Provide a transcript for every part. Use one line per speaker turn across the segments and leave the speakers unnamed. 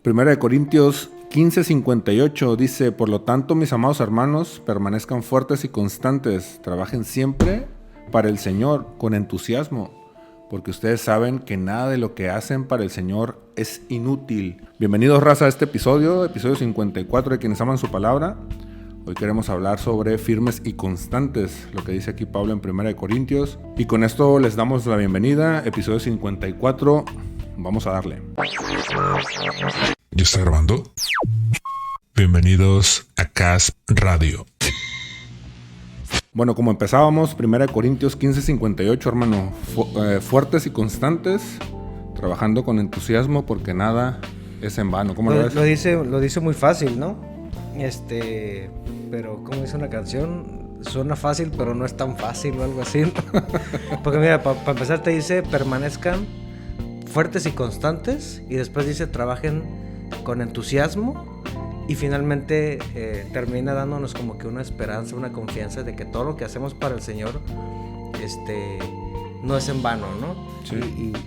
Primera de Corintios 15:58 dice: por lo tanto, mis amados hermanos, permanezcan fuertes y constantes, trabajen siempre para el Señor con entusiasmo, porque ustedes saben que nada de lo que hacen para el Señor es inútil. Bienvenidos, raza, a este episodio 54 de Quienes Aman Su Palabra. Hoy queremos hablar sobre firmes y constantes, lo que dice aquí Pablo en Primera de Corintios. Y con esto les damos la bienvenida, episodio 54. Vamos a darle.
¿Ya está grabando? Bienvenidos a CAS Radio.
Bueno, como empezábamos, 1 Corintios 15:58, hermano. Fuertes y constantes, trabajando con entusiasmo, porque nada es en vano. ¿Cómo lo ves?
Lo dice muy fácil, ¿no? Pero como dice una canción, suena fácil, pero no es tan fácil o algo así, ¿no? Porque mira, para empezar te dice permanezcan fuertes y constantes, y después dice trabajen con entusiasmo, y finalmente termina dándonos como que una esperanza, una confianza de que todo lo que hacemos para el Señor no es en vano, ¿no?
Sí.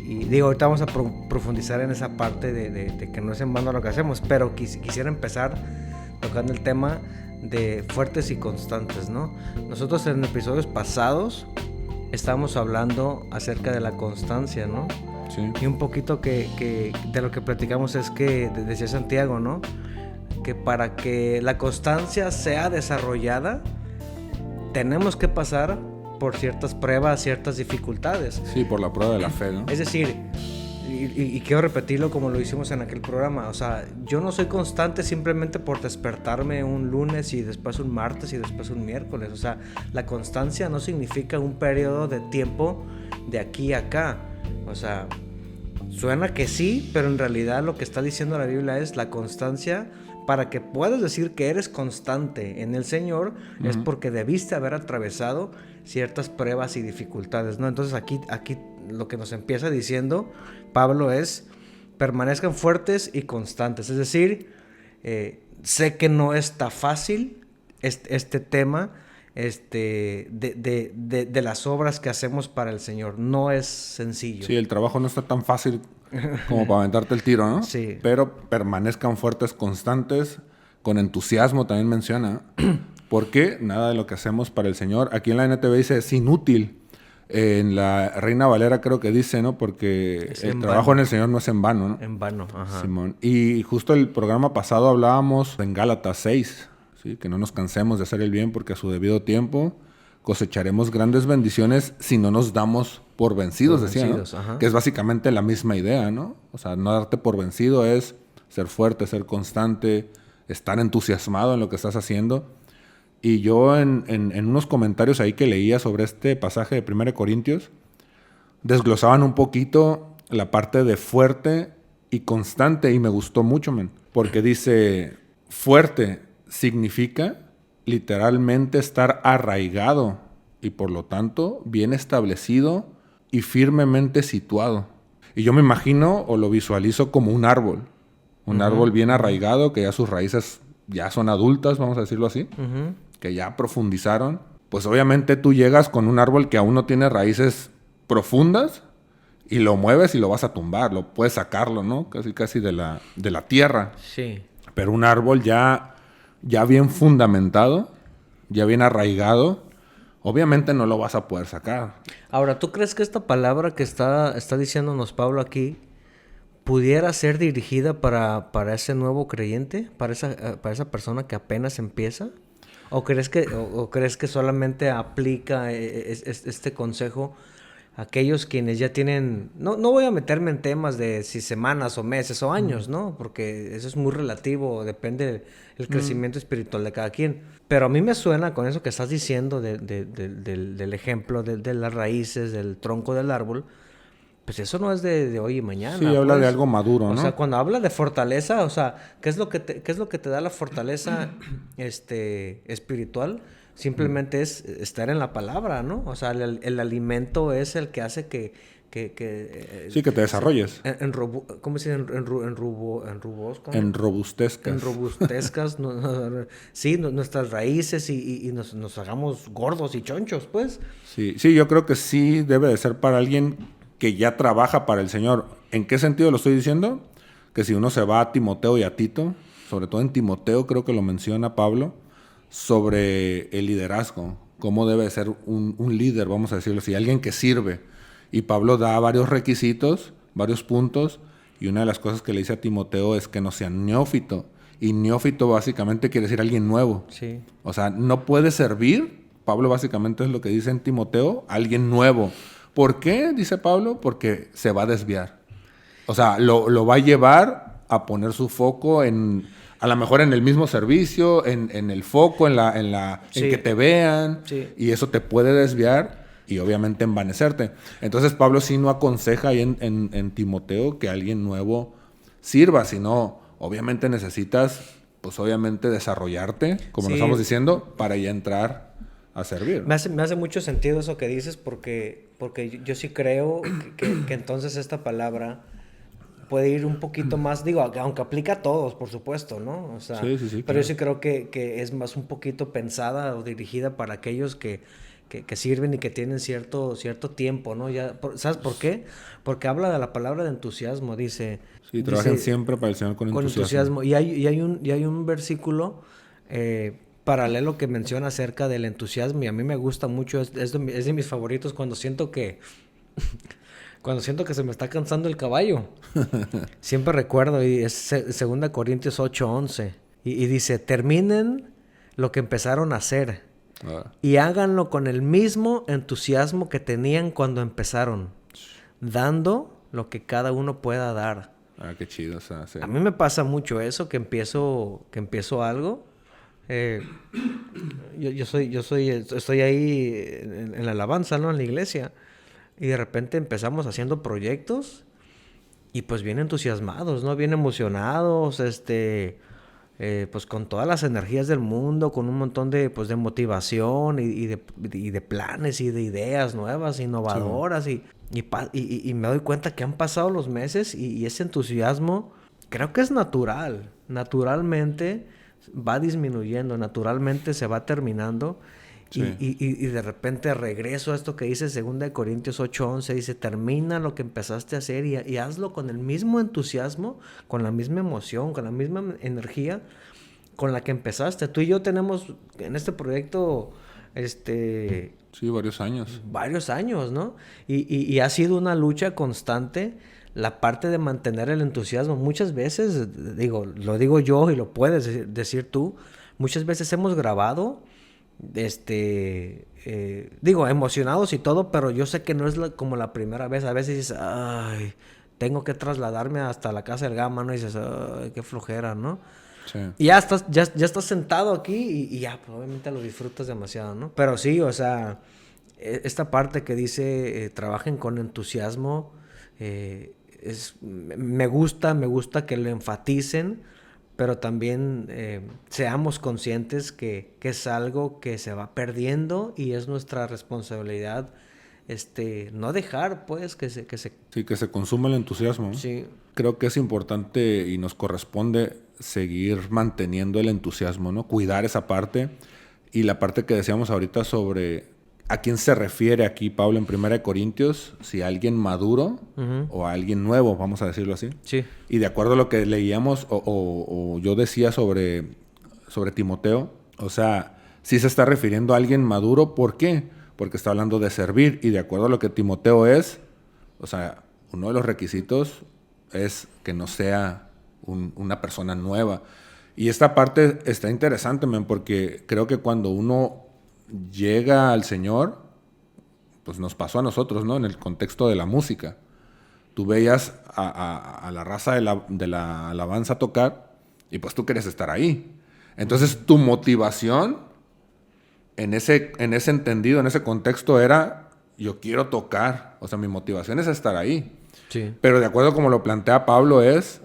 Y digo, ahorita vamos a profundizar en esa parte de que no es en vano lo que hacemos, pero quisiera empezar tocando el tema de fuertes y constantes, ¿no? Nosotros en episodios pasados estábamos hablando acerca de la constancia, ¿no?
Sí.
Y un poquito que de lo que platicamos es que, decía Santiago, ¿no? Que para que la constancia sea desarrollada, tenemos que pasar por ciertas pruebas, ciertas dificultades.
Sí, por la prueba de la fe, ¿no?
Es decir, y quiero repetirlo como lo hicimos en aquel programa, o sea, yo no soy constante simplemente por despertarme un lunes y después un martes y después un miércoles. O sea, la constancia no significa un periodo de tiempo de aquí a acá. O sea, suena que sí, pero en realidad lo que está diciendo la Biblia es la constancia. Para que puedas decir que eres constante en el Señor, es porque debiste haber atravesado ciertas pruebas y dificultades, ¿no? Entonces aquí lo que nos empieza diciendo Pablo es: permanezcan fuertes y constantes. Es decir, sé que no está fácil este tema de las obras que hacemos para el Señor. No es sencillo.
Sí, el trabajo no está tan fácil como para aventarte el tiro, ¿no?
Sí.
Pero permanezcan fuertes, constantes, con entusiasmo, también menciona, porque nada de lo que hacemos para el Señor, aquí en la NTV dice es inútil. En la Reina Valera creo que dice, ¿no? Porque el trabajo en el Señor no es en vano, ¿no?
En vano, ajá.
Simón. Y justo el programa pasado hablábamos en Gálatas 6, ¿sí? Que no nos cansemos de hacer el bien, porque a su debido tiempo cosecharemos grandes bendiciones si no nos damos por vencidos, decía, ¿no?
Ajá.
Que es básicamente la misma idea, ¿no? O sea, no darte por vencido es ser fuerte, ser constante, estar entusiasmado en lo que estás haciendo. Y yo en unos comentarios ahí que leía sobre este pasaje de 1 Corintios, desglosaban un poquito la parte de fuerte y constante, y me gustó mucho, man, porque dice, fuerte significa literalmente estar arraigado y por lo tanto bien establecido y firmemente situado. Y yo me imagino o lo visualizo como un árbol. Un árbol bien arraigado, que ya sus raíces ya son adultas, vamos a decirlo así, que ya profundizaron. Pues obviamente tú llegas con un árbol que aún no tiene raíces profundas y lo mueves y lo vas a tumbar, lo puedes sacarlo, ¿no? Casi de la tierra.
Sí.
Pero un árbol ya bien fundamentado, ya bien arraigado, obviamente no lo vas a poder sacar.
Ahora, ¿tú crees que esta palabra que está diciéndonos Pablo aquí pudiera ser dirigida para ese nuevo creyente, para esa persona que apenas empieza? ¿O crees que solamente aplica este consejo a aquellos quienes ya tienen... No voy a meterme en temas de si semanas o meses o años, ¿no? Porque eso es muy relativo, depende del crecimiento espiritual de cada quien. Pero a mí me suena con eso que estás diciendo del ejemplo de las raíces, del tronco del árbol. Pues eso no es de hoy y mañana.
Sí, habla de algo maduro, ¿no?
O sea, cuando habla de fortaleza, o sea, ¿qué es lo que te da la fortaleza espiritual? Simplemente es estar en la palabra, ¿no? O sea, el alimento es el que hace que
sí, que te desarrolles.
¿Cómo se dice?
Enrobustezcas.
Enrobustezcas. Sí, nuestras raíces y nos hagamos gordos y chonchos, pues.
Sí, yo creo que sí debe de ser para alguien que ya trabaja para el Señor. ¿En qué sentido lo estoy diciendo? que si uno se va a Timoteo y a Tito, sobre todo en Timoteo creo que lo menciona Pablo, sobre el liderazgo, cómo debe ser un líder, vamos a decirlo así, alguien que sirve. Y Pablo da varios requisitos, varios puntos, y una de las cosas que le dice a Timoteo es que no sea neófito. Y neófito básicamente quiere decir alguien nuevo.
Sí.
O sea, no puede servir, Pablo básicamente es lo que dice en Timoteo, alguien nuevo. ¿Por qué? Dice Pablo, porque se va a desviar. O sea, lo va a llevar a poner su foco en, a lo mejor en el mismo servicio, en el foco,
Sí.
en que te vean,
Sí.
y eso te puede desviar y obviamente envanecerte. Entonces Pablo sí no aconseja ahí en Timoteo que alguien nuevo sirva, sino obviamente necesitas, pues obviamente desarrollarte, como
Sí.
nos estamos diciendo, para ya entrar a servir.
Me hace mucho sentido eso que dices porque yo sí creo que entonces esta palabra puede ir un poquito más, digo, aunque aplica a todos, por supuesto, ¿no? O sea,
Sí,
pero
claro.
yo sí creo que es más un poquito pensada o dirigida para aquellos que sirven y que tienen cierto tiempo, ¿no? Ya, ¿sabes por qué? Porque habla de la palabra de entusiasmo, dice...
Sí, trabajen
dice,
siempre para el Señor con
con
entusiasmo.
entusiasmo. Y hay un versículo paralelo que menciona acerca del entusiasmo y a mí me gusta mucho, es de mis favoritos cuando siento que se me está cansando el caballo. Siempre recuerdo, y es 2 Corintios 8:11. Y dice, terminen lo que empezaron a hacer y háganlo con el mismo entusiasmo que tenían cuando empezaron, dando lo que cada uno pueda dar.
Qué chido. O sea, sí.
A mí me pasa mucho eso, que empiezo algo. Estoy ahí en la alabanza, ¿no? En la iglesia. Y de repente empezamos haciendo proyectos y pues bien entusiasmados, ¿no? Bien emocionados, pues con todas las energías del mundo, con un montón de, pues, de motivación y de planes y de ideas nuevas, innovadoras.
Sí.
Y me doy cuenta que han pasado los meses y ese entusiasmo creo que es natural. Naturalmente va disminuyendo, naturalmente se va terminando.
Sí.
Y de repente regreso a esto que dice 2 Corintios 8:11, dice, termina lo que empezaste a hacer y hazlo con el mismo entusiasmo, con la misma emoción, con la misma energía con la que empezaste. Tú y yo tenemos en este proyecto,
Sí, varios años.
varios años, ¿no? Y ha sido una lucha constante la parte de mantener el entusiasmo. Muchas veces, lo digo yo y lo puedes decir tú, muchas veces hemos grabado emocionados y todo, pero yo sé que no es como la primera vez. A veces dices, ay, tengo que trasladarme hasta la casa del Gama, ¿no? Y dices, ay, qué flojera, ¿no?
Sí.
Y ya estás sentado aquí y ya, probablemente lo disfrutas demasiado, ¿no? Pero sí, o sea, esta parte que dice, trabajen con entusiasmo, me gusta que lo enfaticen, pero también seamos conscientes que es algo que se va perdiendo y es nuestra responsabilidad no dejar pues que se...
Sí, que se consuma el entusiasmo.
Sí.
Creo que es importante y nos corresponde seguir manteniendo el entusiasmo, ¿no? Cuidar esa parte. Y la parte que decíamos ahorita sobre a quién se refiere aquí Pablo en 1 Corintios, si a alguien maduro o a alguien nuevo, vamos a decirlo así.
Sí.
Y de acuerdo a lo que leíamos o yo decía sobre Timoteo, o sea, sí se está refiriendo a alguien maduro. ¿Por qué? Porque está hablando de servir. Y de acuerdo a lo que Timoteo es, o sea, uno de los requisitos es que no sea una persona nueva. Y esta parte está interesante, man, porque creo que cuando uno llega al Señor, pues nos pasó a nosotros, ¿no? En el contexto de la música. Tú veías a la raza de la alabanza tocar y pues tú querías estar ahí. Entonces tu motivación en ese entendido, en ese contexto era, yo quiero tocar. O sea, mi motivación es estar ahí.
Sí.
Pero de acuerdo como lo plantea Pablo es,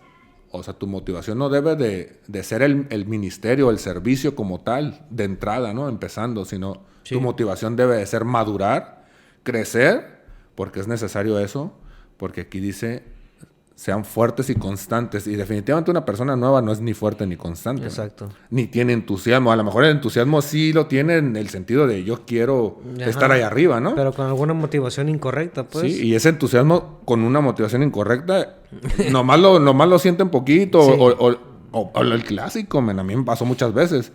o sea, tu motivación no debe de ser el ministerio, el servicio como tal, de entrada, ¿no? Empezando, sino
Sí.
tu motivación debe de ser madurar, crecer, porque es necesario eso, porque aquí dice, sean fuertes y constantes. Y definitivamente una persona nueva no es ni fuerte ni constante.
Exacto.
¿no? Ni tiene entusiasmo. A lo mejor el entusiasmo sí lo tiene en el sentido de yo quiero estar ahí arriba, ¿no?
Pero con alguna motivación incorrecta, pues.
Sí, y ese entusiasmo con una motivación incorrecta, nomás lo sienten poquito.
Sí.
O el clásico, a mí me pasó muchas veces.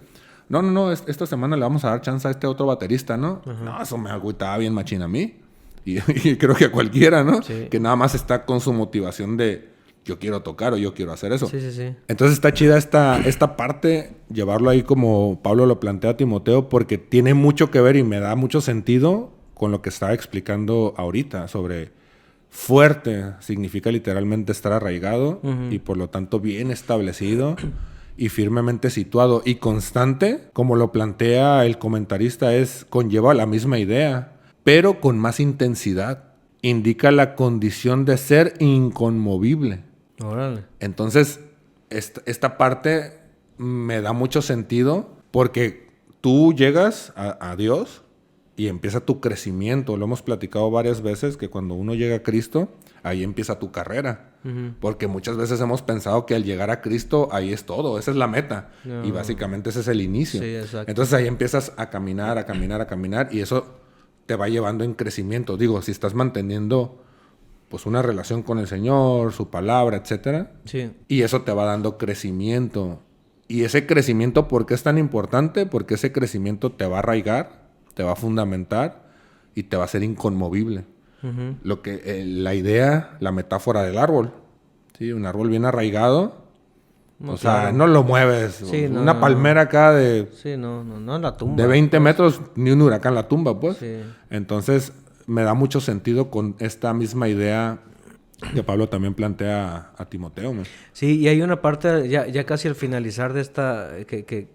No, esta semana le vamos a dar chance a este otro baterista, ¿no? No, eso me agüitaba bien machín a mí. Y creo que a cualquiera, ¿no?
Sí.
Que nada más está con su motivación de yo quiero tocar o yo quiero hacer eso.
Sí.
Entonces está chida esta parte, llevarlo ahí como Pablo lo plantea a Timoteo, porque tiene mucho que ver y me da mucho sentido con lo que estaba explicando ahorita sobre fuerte. Significa literalmente estar arraigado y por lo tanto bien establecido y firmemente situado. Y constante, como lo plantea el comentarista, conlleva la misma idea, pero con más intensidad. Indica la condición de ser inconmovible.
Órale.
Entonces, esta parte me da mucho sentido porque tú llegas a Dios y empieza tu crecimiento. Lo hemos platicado varias veces que cuando uno llega a Cristo, ahí empieza tu carrera. Porque muchas veces hemos pensado que al llegar a Cristo, ahí es todo. Esa es la meta.
No.
Y básicamente ese es el inicio.
Sí, exacto.
Entonces ahí empiezas a caminar y eso te va llevando en crecimiento. Digo, si estás manteniendo pues una relación con el Señor, su palabra, etcétera.
Sí.
Y eso te va dando crecimiento. Y ese crecimiento, ¿por qué es tan importante? Porque ese crecimiento te va a arraigar, te va a fundamentar y te va a hacer inconmovible. La idea, la metáfora del árbol. ¿Sí? Un árbol bien arraigado.
No,
o sea,
claro.
no lo mueves.
Sí,
Una palmera acá de...
Sí, no la tumba.
De 20 metros, ni un huracán la tumba, pues.
Sí.
Entonces, me da mucho sentido con esta misma idea que Pablo también plantea a Timoteo. Man.
Sí, y hay una parte, ya casi al finalizar de esta, que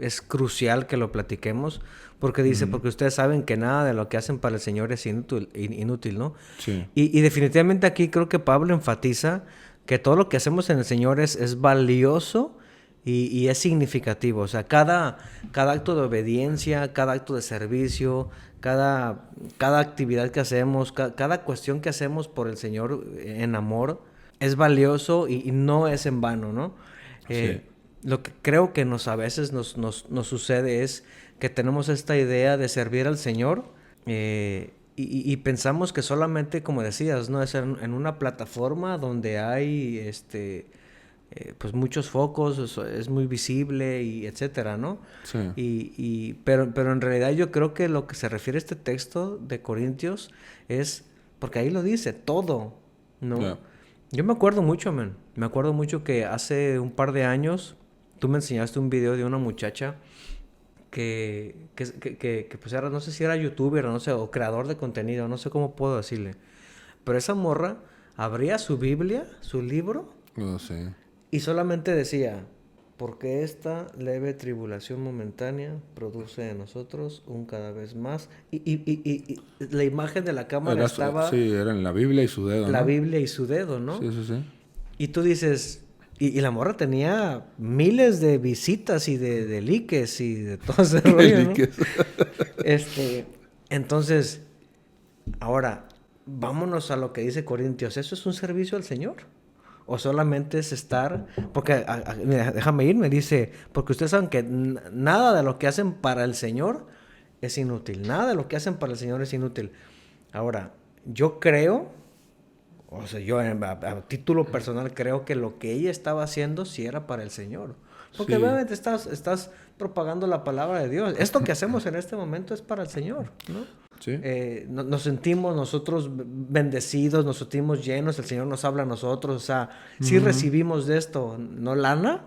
es crucial que lo platiquemos, porque dice, porque ustedes saben que nada de lo que hacen para el Señor es inútil, ¿no?
Sí.
Y definitivamente aquí creo que Pablo enfatiza que todo lo que hacemos en el Señor es valioso y es significativo. O sea, cada acto de obediencia, cada acto de servicio, cada actividad que hacemos, cada cuestión que hacemos por el Señor en amor es valioso y no es en vano, ¿no?
Sí.
Lo que creo que a veces nos sucede es que tenemos esta idea de servir al Señor y pensamos que solamente, como decías, ¿no? Es en una plataforma donde hay pues muchos focos, es muy visible y etcétera, ¿no?
Sí.
Pero en realidad yo creo que lo que se refiere a este texto de Corintios es, porque ahí lo dice, todo, ¿no?
Yeah.
Yo me acuerdo mucho, man. Me acuerdo mucho que hace un par de años tú me enseñaste un video de una muchacha que pues era, no sé si era youtuber, no sé, o creador de contenido, no sé cómo puedo decirle. Pero esa morra abría su Biblia, su libro,
No sé.
y solamente decía, porque esta leve tribulación momentánea produce en nosotros un cada vez más. Y la imagen de la cámara estaba...
Sí, era en la Biblia y su dedo,
La
¿no?
Biblia y su dedo, ¿no?
Sí.
Y tú dices... Y la morra tenía miles de visitas y de likes y de todo ese rollo, ¿no? Entonces, ahora, vámonos a lo que dice Corintios. ¿Eso es un servicio al Señor? ¿O solamente es estar...? Porque, mira, déjame ir, me dice... Porque ustedes saben que nada de lo que hacen para el Señor es inútil. Nada de lo que hacen para el Señor es inútil. Ahora, yo creo... O sea, yo a título personal creo que lo que ella estaba haciendo sí era para el Señor. Porque
Sí.
obviamente estás propagando la palabra de Dios. Esto que hacemos en este momento es para el Señor, ¿no?
Sí.
Nos sentimos nosotros bendecidos, nos sentimos llenos, el Señor nos habla a nosotros, o sea, sí recibimos de esto, no lana,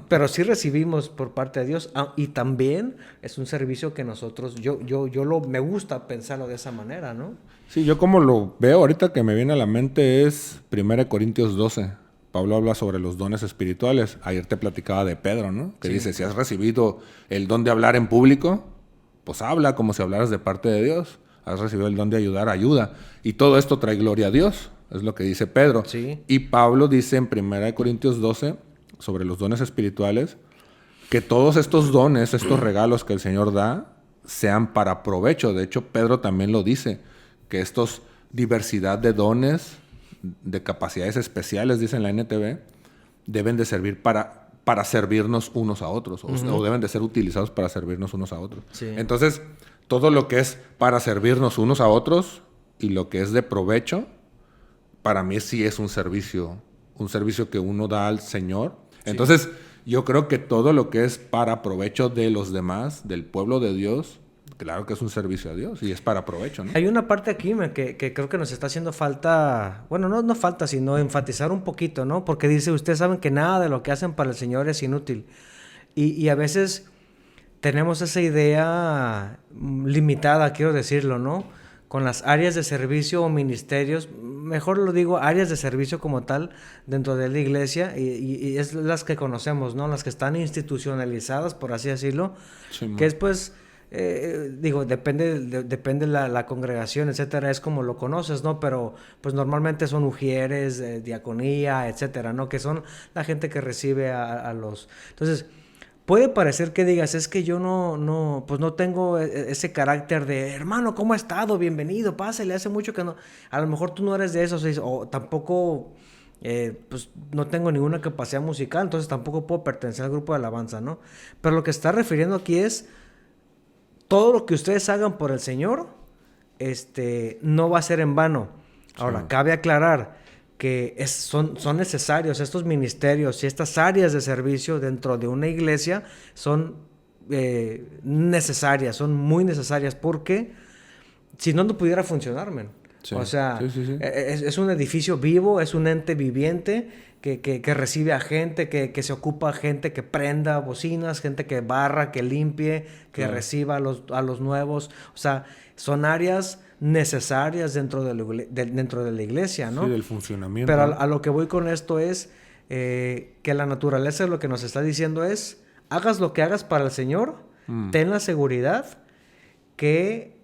pero sí recibimos por parte de Dios. Y también es un servicio que nosotros, me gusta pensarlo de esa manera, ¿no?
Sí, yo como lo veo ahorita que me viene a la mente es 1 Corintios 12. Pablo habla sobre los dones espirituales. Ayer te platicaba de Pedro, ¿no? Que dice, si has recibido el don de hablar en público, pues habla como si hablaras de parte de Dios. Has recibido el don de ayudar, ayuda. Y todo esto trae gloria a Dios. Es lo que dice Pedro.
Sí.
Y Pablo dice en 1 Corintios 12, sobre los dones espirituales, que todos estos dones, estos regalos que el Señor da, sean para provecho. De hecho, Pedro también lo dice, que estos diversidad de dones de capacidades especiales, dice en la NTV, deben de servir para servirnos unos a otros, o deben de ser utilizados para servirnos unos a otros.
Sí.
Entonces, todo lo que es para servirnos unos a otros y lo que es de provecho, para mí sí es un servicio que uno da al Señor. Sí. Entonces, yo creo que todo lo que es para provecho de los demás, del pueblo de Dios, claro que es un servicio a Dios y es para provecho, ¿no?
Hay una parte aquí que creo que nos está haciendo falta, bueno, no falta, sino enfatizar un poquito, ¿no? Porque dice, ustedes saben que nada de lo que hacen para el Señor es inútil. Y a veces tenemos esa idea limitada, quiero decirlo, ¿no? Con las áreas de servicio o ministerios, mejor lo digo, áreas de servicio como tal dentro de la iglesia, y es las que conocemos, ¿no? Las que están institucionalizadas, por así decirlo, sí, que es pues, depende la congregación, etcétera, es como lo conoces, ¿no? Pero pues normalmente son ujieres, diaconía, etcétera, ¿no? Que son la gente que recibe a los... Entonces... puede parecer que digas, es que yo no tengo ese carácter de, hermano, ¿cómo ha estado? Bienvenido, pásale, hace mucho que no... A lo mejor tú no eres de esos, o tampoco, pues no tengo ninguna capacidad musical, entonces tampoco puedo pertenecer al grupo de alabanza, ¿no? Pero lo que está refiriendo aquí es, todo lo que ustedes hagan por el Señor, no va a ser en vano. Ahora, sí, cabe aclarar que son necesarios estos ministerios y estas áreas de servicio dentro de una iglesia son necesarias, son muy necesarias, porque si no pudiera funcionar, man. Sí, o sea, sí. Es un edificio vivo, es un ente viviente que recibe a gente, que se ocupa gente, que prenda bocinas, gente que barra, que limpie, que reciba a los nuevos. O sea, son áreas necesarias dentro de la iglesia, ¿no?
Sí, del funcionamiento.
Pero a lo que voy con esto es que la naturaleza de lo que nos está diciendo es, hagas lo que hagas para el Señor, ten la seguridad que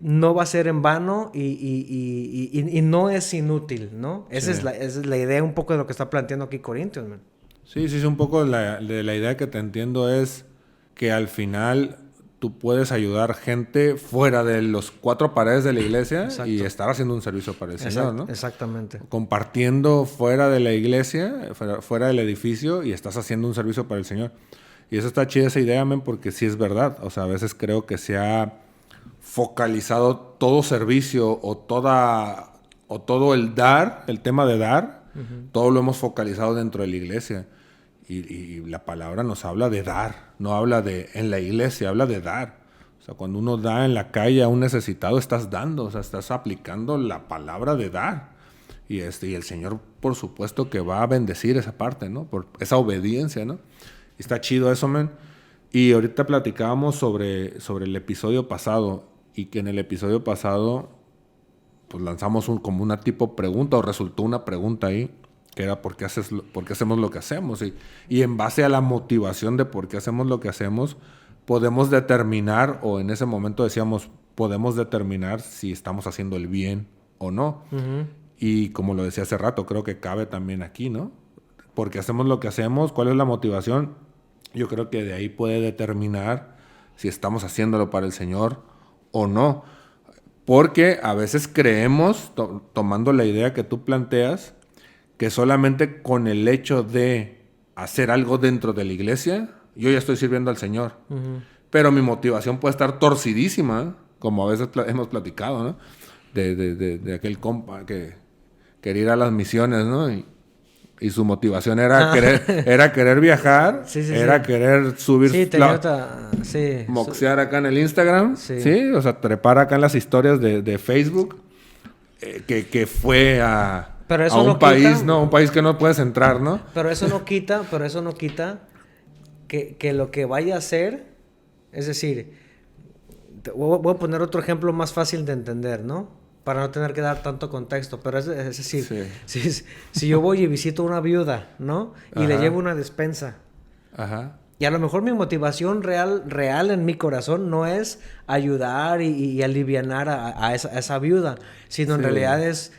no va a ser en vano y no es inútil, ¿no? Esa es la idea un poco de lo que está planteando aquí Corintios, man.
Sí, un poco la idea que te entiendo es que al final tú puedes ayudar gente fuera de los cuatro paredes de la iglesia. Exacto. Y estar haciendo un servicio para el Señor, ¿no?
Exactamente.
Compartiendo fuera de la iglesia, fuera del edificio, y estás haciendo un servicio para el Señor. Y eso está chida, esa idea, man, porque sí es verdad. O sea, a veces creo que se ha focalizado todo servicio o todo el dar, el tema de dar, todo lo hemos focalizado dentro de la iglesia. Y la palabra nos habla de dar, no habla de en la iglesia, habla de dar. O sea, cuando uno da en la calle a un necesitado, estás dando, o sea, estás aplicando la palabra de dar. Y el Señor, por supuesto, que va a bendecir esa parte, ¿no? Por esa obediencia, ¿no? Y está chido eso, man. Y ahorita platicábamos sobre el episodio pasado, y que en el episodio pasado pues lanzamos como una tipo pregunta, o resultó una pregunta ahí, que era ¿por qué hacemos lo que hacemos? Y en base a la motivación de por qué hacemos lo que hacemos, podemos determinar, o en ese momento decíamos, podemos determinar si estamos haciendo el bien o no. Y como lo decía hace rato, creo que cabe también aquí, ¿no? ¿Por qué hacemos lo que hacemos? ¿Cuál es la motivación? Yo creo que de ahí puede determinar si estamos haciéndolo para el Señor o no. Porque a veces creemos, tomando la idea que tú planteas, que solamente con el hecho de hacer algo dentro de la iglesia, yo ya estoy sirviendo al Señor. Pero mi motivación puede estar torcidísima, como a veces hemos platicado, ¿no? De aquel compa que quería ir a las misiones, ¿no? Y su motivación era querer viajar, querer subir, moxear acá en el Instagram, sí, o sea, trepar acá en las historias de Facebook, que fue a un país, ¿no? Un país que no puedes entrar, ¿no?
Pero eso no quita que lo que vaya a hacer, es decir, voy a poner otro ejemplo más fácil de entender, ¿no? Para no tener que dar tanto contexto, pero es decir, si yo voy y visito a una viuda, ¿no? Y le llevo una despensa.
Ajá.
Y a lo mejor mi motivación real en mi corazón no es ayudar y alivianar a esa viuda, sino en realidad es...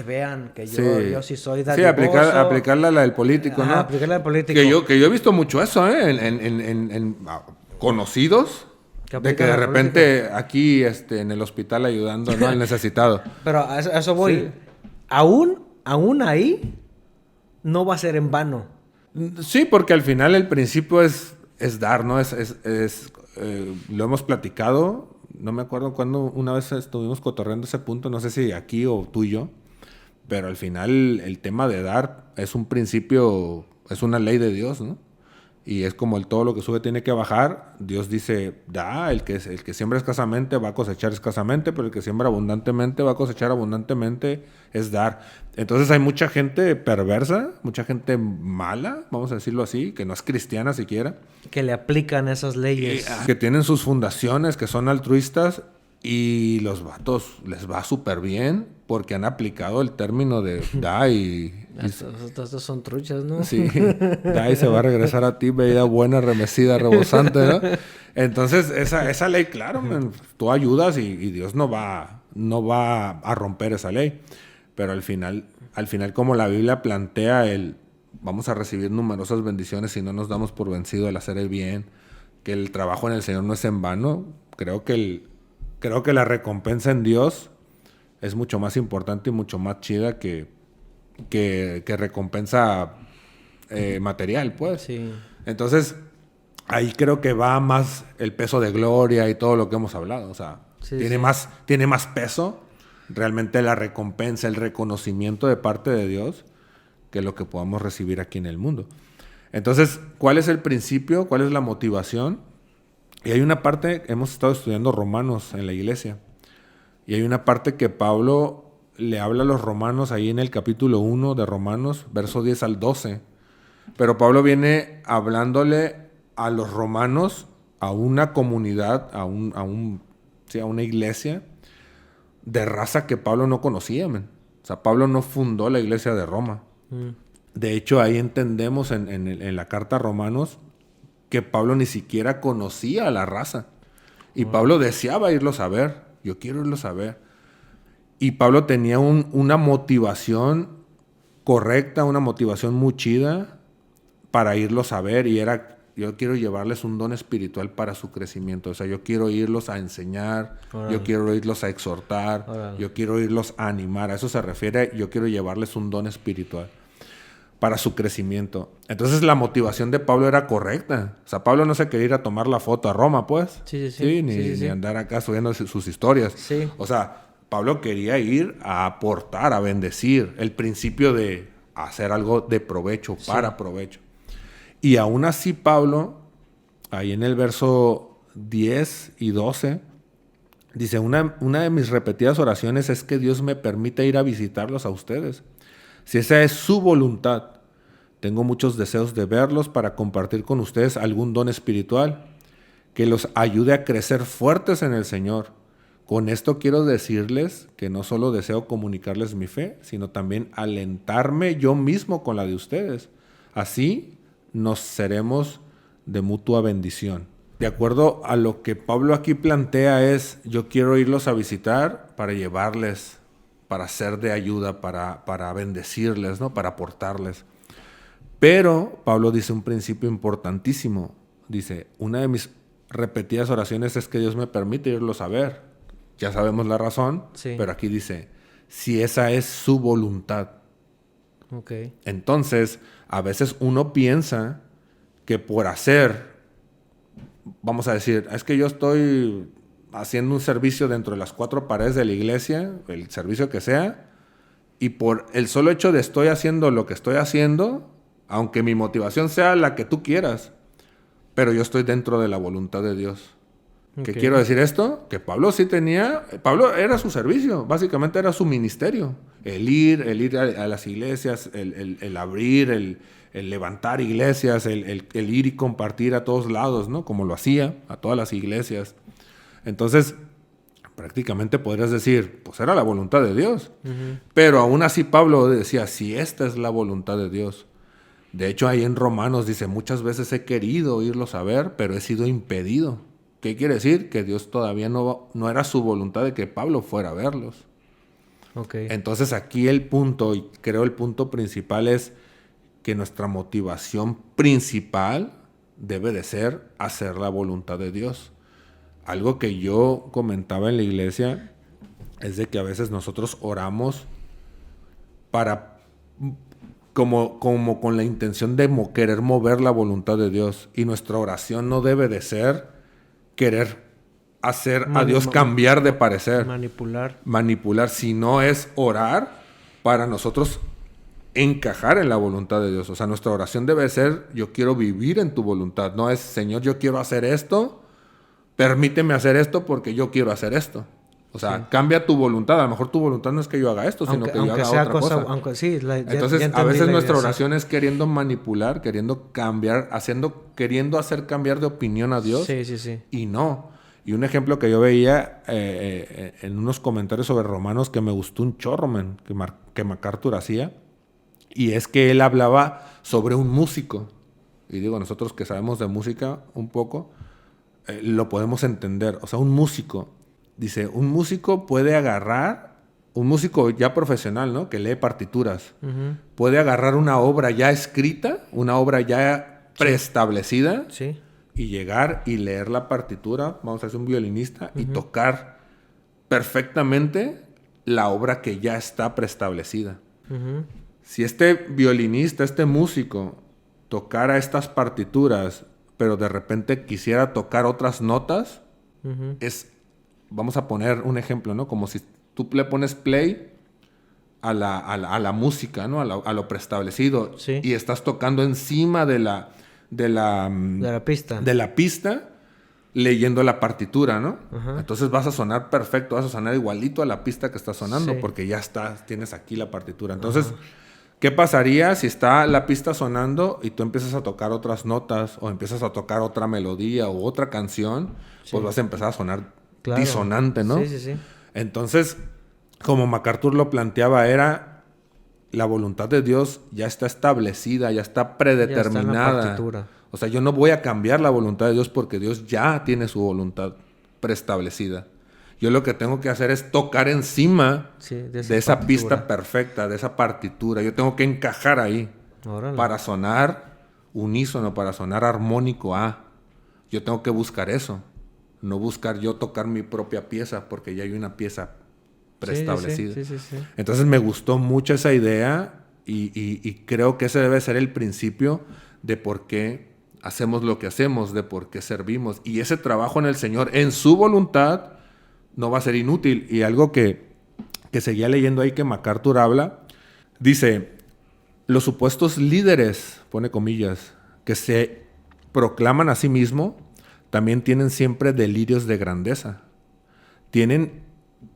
vean que yo sí soy dadivoso.
Sí, aplicarla a la del político, ¿no?
Aplicarla al político.
Que yo he visto mucho eso, en conocidos, de que de repente aquí en el hospital ayudando, ¿no? Al necesitado.
Pero a eso voy. Sí. aún ahí, no va a ser en vano.
Sí, porque al final el principio es dar, ¿no? Lo hemos platicado. No me acuerdo cuándo una vez estuvimos cotorreando ese punto. No sé si aquí o tú y yo. Pero al final el tema de dar es un principio, es una ley de Dios, ¿no? Y es como todo lo que sube tiene que bajar. Dios dice, da, el que siembra escasamente va a cosechar escasamente, pero el que siembra abundantemente va a cosechar abundantemente, es dar. Entonces hay mucha gente perversa, mucha gente mala, vamos a decirlo así, que no es cristiana siquiera.
Que le aplican esas leyes.
Que tienen sus fundaciones, que son altruistas, y los vatos les va súper bien porque han aplicado el término de da y
Estos son truchas, ¿no?
sí, da y se va a regresar a ti, bebida buena, remecida, rebosante, ¿no? Entonces, esa ley, claro, man, tú ayudas y Dios no va a romper esa ley. Pero al final, como la Biblia plantea vamos a recibir numerosas bendiciones si no nos damos por vencido al hacer el bien, que el trabajo en el Señor no es en vano. Creo que la recompensa en Dios es mucho más importante y mucho más chida que recompensa material, pues.
Sí.
Entonces, ahí creo que va más el peso de gloria y todo lo que hemos hablado. O sea, tiene más peso realmente la recompensa, el reconocimiento de parte de Dios que lo que podamos recibir aquí en el mundo. Entonces, ¿cuál es el principio? ¿Cuál es la motivación? Y hay una parte, hemos estado estudiando Romanos en la iglesia, y hay una parte que Pablo le habla a los romanos ahí en el capítulo 1 de Romanos, verso 10 al 12. Pero Pablo viene hablándole a los romanos, a una comunidad, a una iglesia de raza que Pablo no conocía, man. O sea, Pablo no fundó la iglesia de Roma. De hecho, ahí entendemos en la carta a Romanos que Pablo ni siquiera conocía a la raza. Y Pablo deseaba irlos a ver. Yo quiero irlos a ver. Y Pablo tenía una motivación correcta, una motivación muy chida para irlos a ver. Y era, yo quiero llevarles un don espiritual para su crecimiento. O sea, yo quiero irlos a enseñar. Yo quiero irlos a exhortar. Yo quiero irlos a animar. A eso se refiere, yo quiero llevarles un don espiritual para su crecimiento. Entonces la motivación de Pablo era correcta. O sea, Pablo no se quería ir a tomar la foto a Roma, pues. Sí, ni andar acá subiendo sus historias.
Sí.
O sea, Pablo quería ir a aportar, a bendecir. El principio de hacer algo de provecho, para provecho. Y aún así Pablo, ahí en el verso 10 y 12, dice, una de mis repetidas oraciones es que Dios me permita ir a visitarlos a ustedes. Si esa es su voluntad, tengo muchos deseos de verlos para compartir con ustedes algún don espiritual que los ayude a crecer fuertes en el Señor. Con esto quiero decirles que no solo deseo comunicarles mi fe, sino también alentarme yo mismo con la de ustedes. Así nos seremos de mutua bendición. De acuerdo a lo que Pablo aquí plantea es, yo quiero irlos a visitar para llevarles, para ser de ayuda, para bendecirles, ¿no? Para aportarles. Pero Pablo dice un principio importantísimo. Dice, una de mis repetidas oraciones es que Dios me permite irlos a ver. Ya sabemos la razón, pero aquí dice, si esa es su voluntad.
Okay.
Entonces, a veces uno piensa que por hacer, vamos a decir, es que yo estoy haciendo un servicio dentro de las 4 paredes de la iglesia, el servicio que sea, y por el solo hecho de estoy haciendo lo que estoy haciendo, aunque mi motivación sea la que tú quieras, pero yo estoy dentro de la voluntad de Dios. ¿Qué quiero decir esto? Que Pablo sí tenía, Pablo era su servicio, básicamente era su ministerio. El ir a las iglesias, el abrir, el levantar iglesias, el ir y compartir a todos lados, ¿no? Como lo hacía a todas las iglesias. Entonces, prácticamente podrías decir, pues era la voluntad de Dios. Pero aún así Pablo decía, si esta es la voluntad de Dios. De hecho, ahí en Romanos dice, muchas veces he querido irlos a ver, pero he sido impedido. ¿Qué quiere decir? Que Dios todavía no era su voluntad de que Pablo fuera a verlos.
Okay.
Entonces aquí el punto, y creo el punto principal es que nuestra motivación principal debe de ser hacer la voluntad de Dios. Algo que yo comentaba en la iglesia es de que a veces nosotros oramos para como con la intención de querer mover la voluntad de Dios. Y nuestra oración no debe de ser querer hacer a Dios cambiar de parecer. Manipular, sino es orar para nosotros encajar en la voluntad de Dios. O sea, nuestra oración debe ser, yo quiero vivir en tu voluntad. No es, Señor, yo quiero hacer esto, permíteme hacer esto porque yo quiero hacer esto. O sea, cambia tu voluntad. A lo mejor tu voluntad no es que yo haga esto, sino que yo haga otra cosa. Entonces, a veces nuestra oración es queriendo manipular, queriendo cambiar, queriendo hacer cambiar de opinión a Dios.
Sí.
Y no. Y un ejemplo que yo veía en unos comentarios sobre Romanos que me gustó un chorro, que MacArthur hacía. Y es que él hablaba sobre un músico. Y digo, nosotros que sabemos de música un poco, lo podemos entender. O sea, un músico. Dice, un músico puede agarrar, un músico ya profesional, ¿no? Que lee partituras. Uh-huh. Puede agarrar una obra ya escrita, una obra ya preestablecida.
Sí.
Y llegar y leer la partitura, vamos a decir un violinista, uh-huh. y tocar perfectamente la obra que ya está preestablecida. Uh-huh. Si este violinista, este músico, tocara estas partituras, pero de repente quisiera tocar otras notas, uh-huh. Vamos a poner un ejemplo, ¿no? Como si tú le pones play a la música, ¿no? A lo preestablecido.
Sí.
Y estás tocando encima de la pista, leyendo la partitura, ¿no? Uh-huh. Entonces vas a sonar perfecto, vas a sonar igualito a la pista que está sonando, sí. porque ya tienes aquí la partitura. Entonces, uh-huh. ¿qué pasaría si está la pista sonando y tú empiezas a tocar otras notas o empiezas a tocar otra melodía o otra canción? Sí. Pues vas a empezar a sonar disonante, ¿no?
Sí.
Entonces, como MacArthur lo planteaba, era la voluntad de Dios ya está establecida, ya está predeterminada. Ya está en la partitura. O sea, yo no voy a cambiar la voluntad de Dios porque Dios ya tiene su voluntad preestablecida. Yo lo que tengo que hacer es tocar encima de esa pista perfecta, de esa partitura. Yo tengo que encajar ahí.
Órale.
Para sonar unísono, para sonar armónico a. Yo tengo que buscar eso. No buscar yo tocar mi propia pieza porque ya hay una pieza preestablecida.
Sí.
Entonces me gustó mucho esa idea y creo que ese debe ser el principio de por qué hacemos lo que hacemos, de por qué servimos. Y ese trabajo en el Señor, en su voluntad, no va a ser inútil. Y algo que seguía leyendo ahí que MacArthur habla, dice, los supuestos líderes, pone comillas, que se proclaman a sí mismos, también tienen siempre delirios de grandeza. Tienen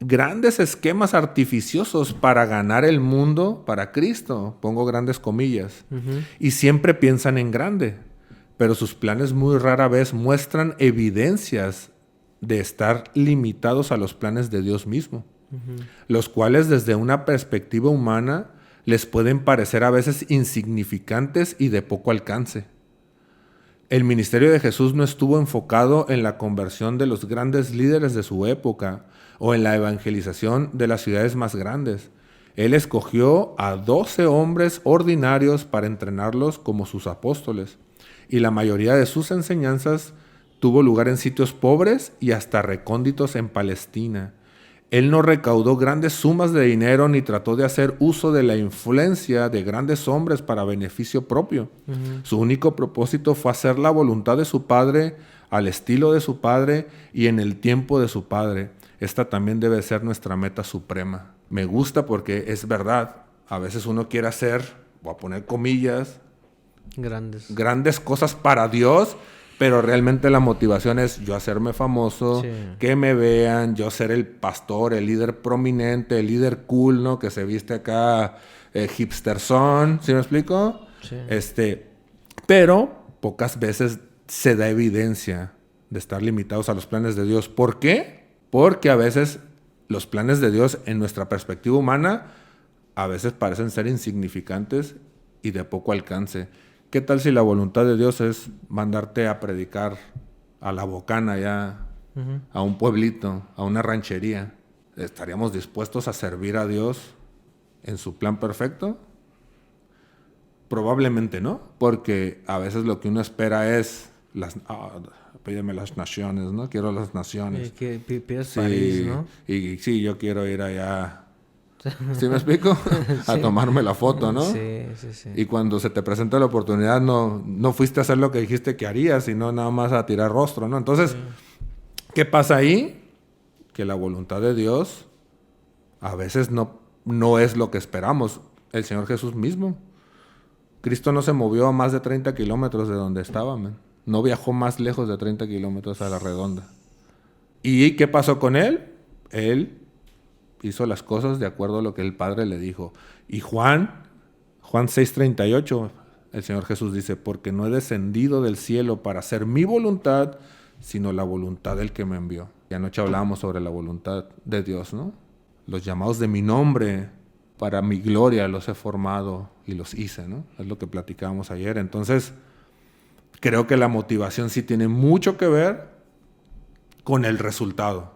grandes esquemas artificiosos para ganar el mundo para Cristo. Pongo grandes comillas. Uh-huh. Y siempre piensan en grande. Pero sus planes muy rara vez muestran evidencias de estar limitados a los planes de Dios mismo. Uh-huh. Los cuales desde una perspectiva humana les pueden parecer a veces insignificantes y de poco alcance. El ministerio de Jesús no estuvo enfocado en la conversión de los grandes líderes de su época o en la evangelización de las ciudades más grandes. Él escogió a 12 hombres ordinarios para entrenarlos como sus apóstoles, y la mayoría de sus enseñanzas tuvo lugar en sitios pobres y hasta recónditos en Palestina. Él no recaudó grandes sumas de dinero ni trató de hacer uso de la influencia de grandes hombres para beneficio propio. Uh-huh. Su único propósito fue hacer la voluntad de su Padre al estilo de su Padre y en el tiempo de su Padre. Esta también debe ser nuestra meta suprema. Me gusta porque es verdad. A veces uno quiere hacer, voy a poner comillas, grandes cosas para Dios, pero realmente la motivación es yo hacerme famoso, que me vean, yo ser el pastor, el líder prominente, el líder cool, ¿no? Que se viste acá hipsterzón, ¿sí me explico?
Sí.
Pero pocas veces se da evidencia de estar limitados a los planes de Dios. ¿Por qué? Porque a veces los planes de Dios en nuestra perspectiva humana a veces parecen ser insignificantes y de poco alcance. ¿Qué tal si la voluntad de Dios es mandarte a predicar a la bocana ya, uh-huh, a un pueblito, a una ranchería? ¿Estaríamos dispuestos a servir a Dios en su plan perfecto? Probablemente no, porque a veces lo que uno espera es pídeme las naciones, ¿no? Quiero las naciones.
Pides París, ¿no?
Y sí, yo quiero ir allá ¿Sí me explico? A
Sí.
tomarme la foto, ¿no?
Sí, sí, sí.
Y cuando se te presenta la oportunidad, no fuiste a hacer lo que dijiste que harías, sino nada más a tirar rostro, ¿no? Entonces, ¿qué pasa ahí? Que la voluntad de Dios a veces no es lo que esperamos. El Señor Jesús mismo. Cristo no se movió a más de 30 kilómetros de donde estaba, man. No viajó más lejos de 30 kilómetros a la redonda. ¿Y qué pasó con él? Él hizo las cosas de acuerdo a lo que el Padre le dijo. Y Juan 6:38, el Señor Jesús dice, porque no he descendido del cielo para hacer mi voluntad, sino la voluntad del que me envió. Y anoche hablábamos sobre la voluntad de Dios, ¿no? Los llamados de mi nombre, para mi gloria los he formado y los hice, ¿no? Es lo que platicábamos ayer. Entonces, creo que la motivación sí tiene mucho que ver con el resultado.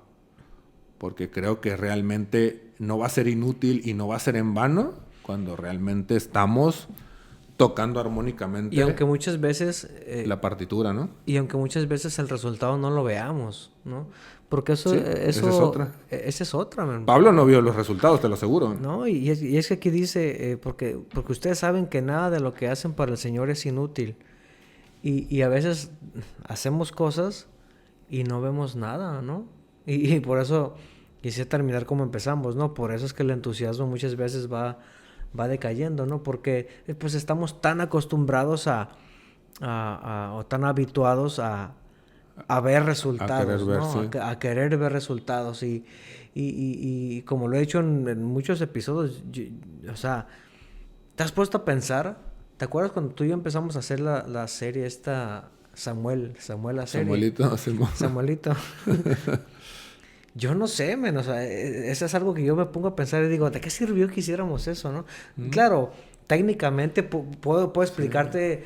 Porque creo que realmente no va a ser inútil y no va a ser en vano cuando realmente estamos tocando armónicamente
Y aunque muchas veces...
la partitura, ¿no?
Y aunque muchas veces el resultado no lo veamos, ¿no? Porque eso...
Sí,
eso
esa es otra.
Esa es otra, man.
Pablo no vio los resultados, te lo aseguro.
No, y es que aquí dice, porque ustedes saben que nada de lo que hacen para el Señor es inútil. Y a veces hacemos cosas y no vemos nada, ¿no? Y por eso quise terminar como empezamos, ¿no? Por eso es que el entusiasmo muchas veces va decayendo, ¿no? Porque pues estamos tan acostumbrados o tan habituados a ver resultados,
querer ver,
¿no?
sí.
A querer ver resultados. Y como lo he hecho en muchos episodios, o sea, ¿te has puesto a pensar? ¿Te acuerdas cuando tú y yo empezamos a hacer la serie esta Samuel la serie?
Samuelito, Simón.
Samuelito. Yo no sé, men, o sea, eso es algo que yo me pongo a pensar y digo, ¿de qué sirvió que hiciéramos eso, no? Claro, técnicamente puedo explicarte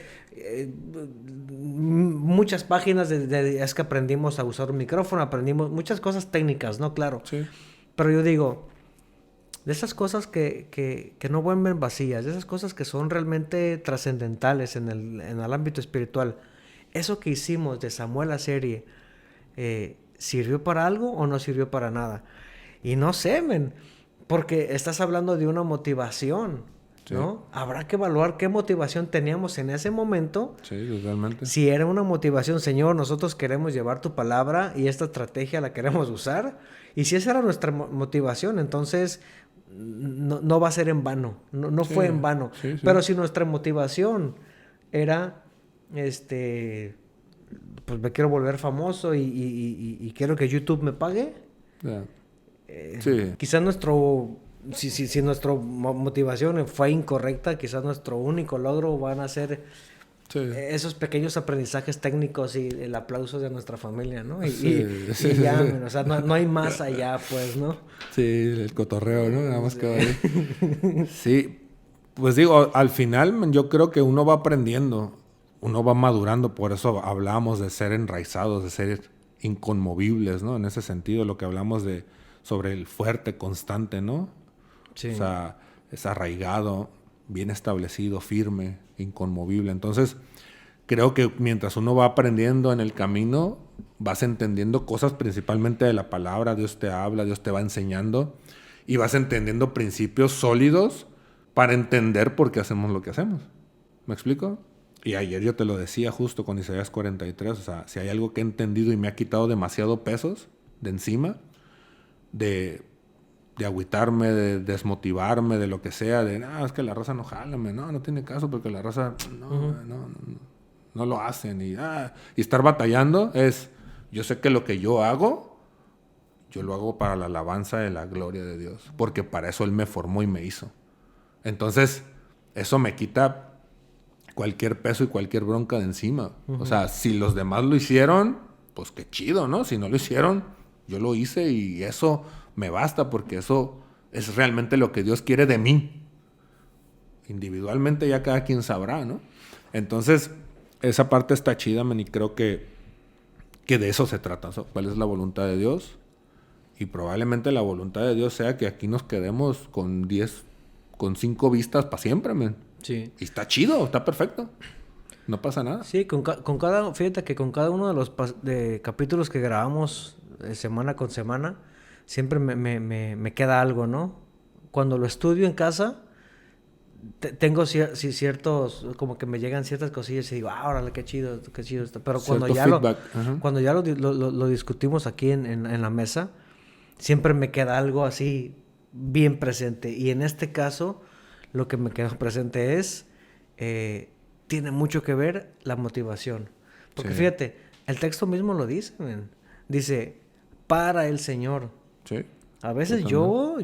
muchas páginas es que aprendimos a usar un micrófono, aprendimos muchas cosas técnicas, ¿no? Claro.
Sí.
Pero yo digo, de esas cosas que no vuelven vacías, de esas cosas que son realmente trascendentales en el ámbito espiritual, eso que hicimos de Samuel la serie, ¿sirvió para algo o no sirvió para nada? Y no sé, men, porque estás hablando de una motivación, ¿no? Sí. Habrá que evaluar qué motivación teníamos en ese momento.
Sí, totalmente.
Si era una motivación, Señor, nosotros queremos llevar tu palabra y esta estrategia la queremos usar. Y si esa era nuestra motivación, entonces no va a ser en vano. No sí, fue en vano. Sí, sí. Pero si nuestra motivación era, pues me quiero volver famoso y quiero que YouTube me pague.
Yeah. Sí.
Quizás si nuestra motivación fue incorrecta, quizás nuestro único logro van a ser esos pequeños aprendizajes técnicos y el aplauso de nuestra familia, ¿no? Y ya, o sea, no hay más allá, pues, ¿no?
Sí, el cotorreo, ¿no? Nada más que va ahí. Sí, pues digo, al final yo creo que uno va aprendiendo. Uno va madurando, por eso hablamos de ser enraizados, de ser inconmovibles, ¿no? En ese sentido, lo que hablamos sobre el fuerte, constante, ¿no?
Sí.
O sea, es arraigado, bien establecido, firme, inconmovible. Entonces, creo que mientras uno va aprendiendo en el camino, vas entendiendo cosas principalmente de la palabra, Dios te habla, Dios te va enseñando, y vas entendiendo principios sólidos para entender por qué hacemos lo que hacemos. ¿Me explico? Y ayer yo te lo decía justo con Isaías 43, o sea, si hay algo que he entendido y me ha quitado demasiado pesos de encima, de agüitarme, de desmotivarme, de lo que sea, de, es que la raza no jala, no tiene caso porque la raza no lo hacen, y estar batallando es, yo sé que lo que yo hago, yo lo hago para la alabanza de la gloria de Dios, porque para eso Él me formó y me hizo. Entonces, eso me quita cualquier peso y cualquier bronca de encima. O sea, si los demás lo hicieron, pues qué chido, ¿no? Si no lo hicieron, yo lo hice y eso me basta, porque eso es realmente lo que Dios quiere de mí. Individualmente ya cada quien sabrá, ¿no? Entonces, esa parte está chida, man, y creo que de eso se trata. ¿Cuál es la voluntad de Dios? Y probablemente la voluntad de Dios sea que aquí nos quedemos con 5 vistas para siempre, man.
Sí.
Y está chido, está perfecto. No pasa nada.
Sí, fíjate que con cada uno de los capítulos que grabamos semana con semana, siempre me queda algo, ¿no? cuando lo estudio en casa, tengo ciertos, como que me llegan ciertas cosillas y digo, órale, qué chido esto. Pero cuando ya lo discutimos aquí en la mesa, siempre me queda algo así bien presente. Y en este caso, lo que me quedó presente es, tiene mucho que ver la motivación. Porque fíjate, el texto mismo lo dice, dice, para el Señor.
Sí.
A veces yo,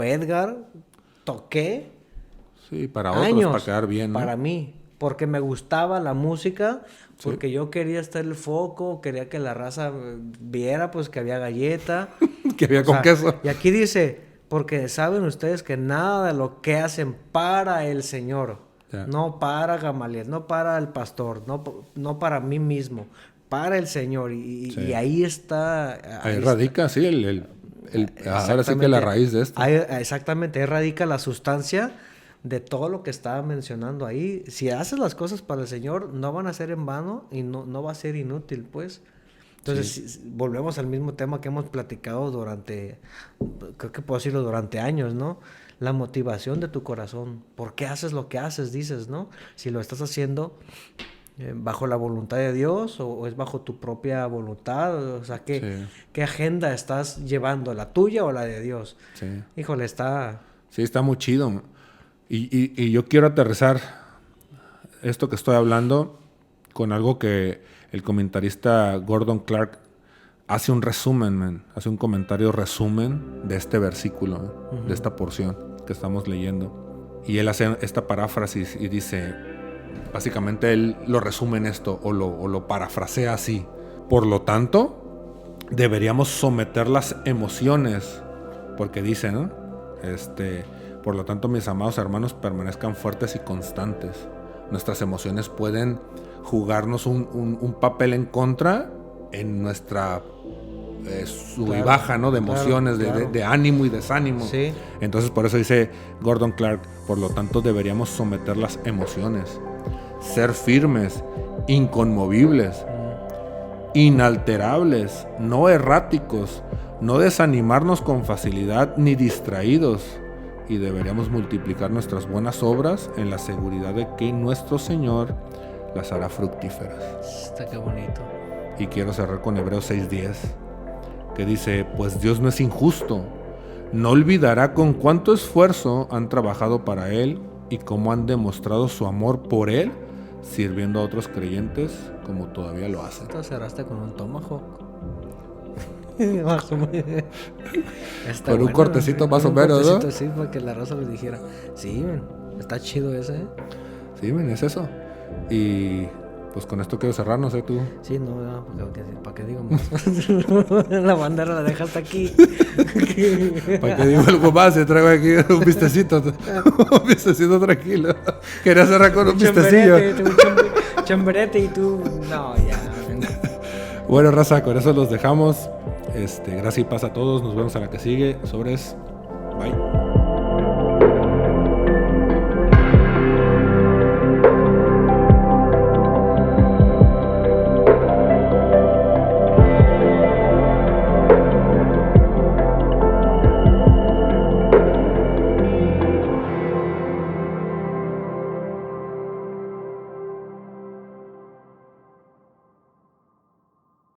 Edgar, toqué
para otros,
años
para quedar bien, ¿no?
Para mí, porque me gustaba la música, porque yo quería estar el foco, quería que la raza viera pues que había galleta.
Que había con queso.
Y aquí dice, porque saben ustedes que nada de lo que hacen para el Señor, no para Gamaliel, no para el pastor, no para mí mismo, para el Señor. Y ahí está...
Ahí radica, ahora sí que la raíz de esto.
Exactamente, ahí radica la sustancia de todo lo que estaba mencionando ahí. Si haces las cosas para el Señor, no van a ser en vano y no va a ser inútil, pues. Entonces, volvemos al mismo tema que hemos platicado creo que puedo decirlo, durante años, ¿no? La motivación de tu corazón. ¿Por qué haces lo que haces, dices, no? Si lo estás haciendo bajo la voluntad de Dios o es bajo tu propia voluntad. O sea, ¿qué agenda estás llevando? ¿La tuya o la de Dios?
Sí.
Híjole, está...
Sí, está muy chido. Y yo quiero aterrizar esto que estoy hablando con algo que el comentarista Gordon Clark hace un resumen, hace un comentario resumen de este versículo, de esta porción que estamos leyendo. Y él hace esta paráfrasis y dice, básicamente él lo resume en esto o lo parafrasea así. Por lo tanto, deberíamos someter las emociones, porque dice, ¿no? Por lo tanto, mis amados hermanos, permanezcan fuertes y constantes. Nuestras emociones pueden jugarnos un papel en contra en nuestra sub y baja, ¿no? De emociones, de ánimo y desánimo.
Sí.
Entonces, por eso dice Gordon Clark, por lo tanto, deberíamos someter las emociones, ser firmes, inconmovibles, inalterables, no erráticos, no desanimarnos con facilidad ni distraídos. Y deberíamos multiplicar nuestras buenas obras en la seguridad de que nuestro Señor las hará fructíferas.
Está qué bonito.
Y quiero cerrar con Hebreos 6:10, que dice, pues Dios no es injusto, no olvidará con cuánto esfuerzo han trabajado para Él y cómo han demostrado su amor por Él, sirviendo a otros creyentes como todavía lo hacen.
Tú cerraste con un tomahawk.
Con un cortecito más o menos, ¿no?
Sí, para que la raza les dijera, sí, está chido ese, ¿eh?
Sí, es eso. Y pues con esto quiero cerrar, no sé tú.
Sí, no, ¿para qué digo más? La bandera la dejaste aquí.
¿Para qué digo algo más? Te traigo aquí un vistecito. Un vistecito tranquilo. Quería cerrar con un vistecillo.
Chamberete y tú, no, ya.
Bueno, raza, con eso los dejamos. Gracias y paz a todos. Nos vemos a la que sigue. Sobres. Bye.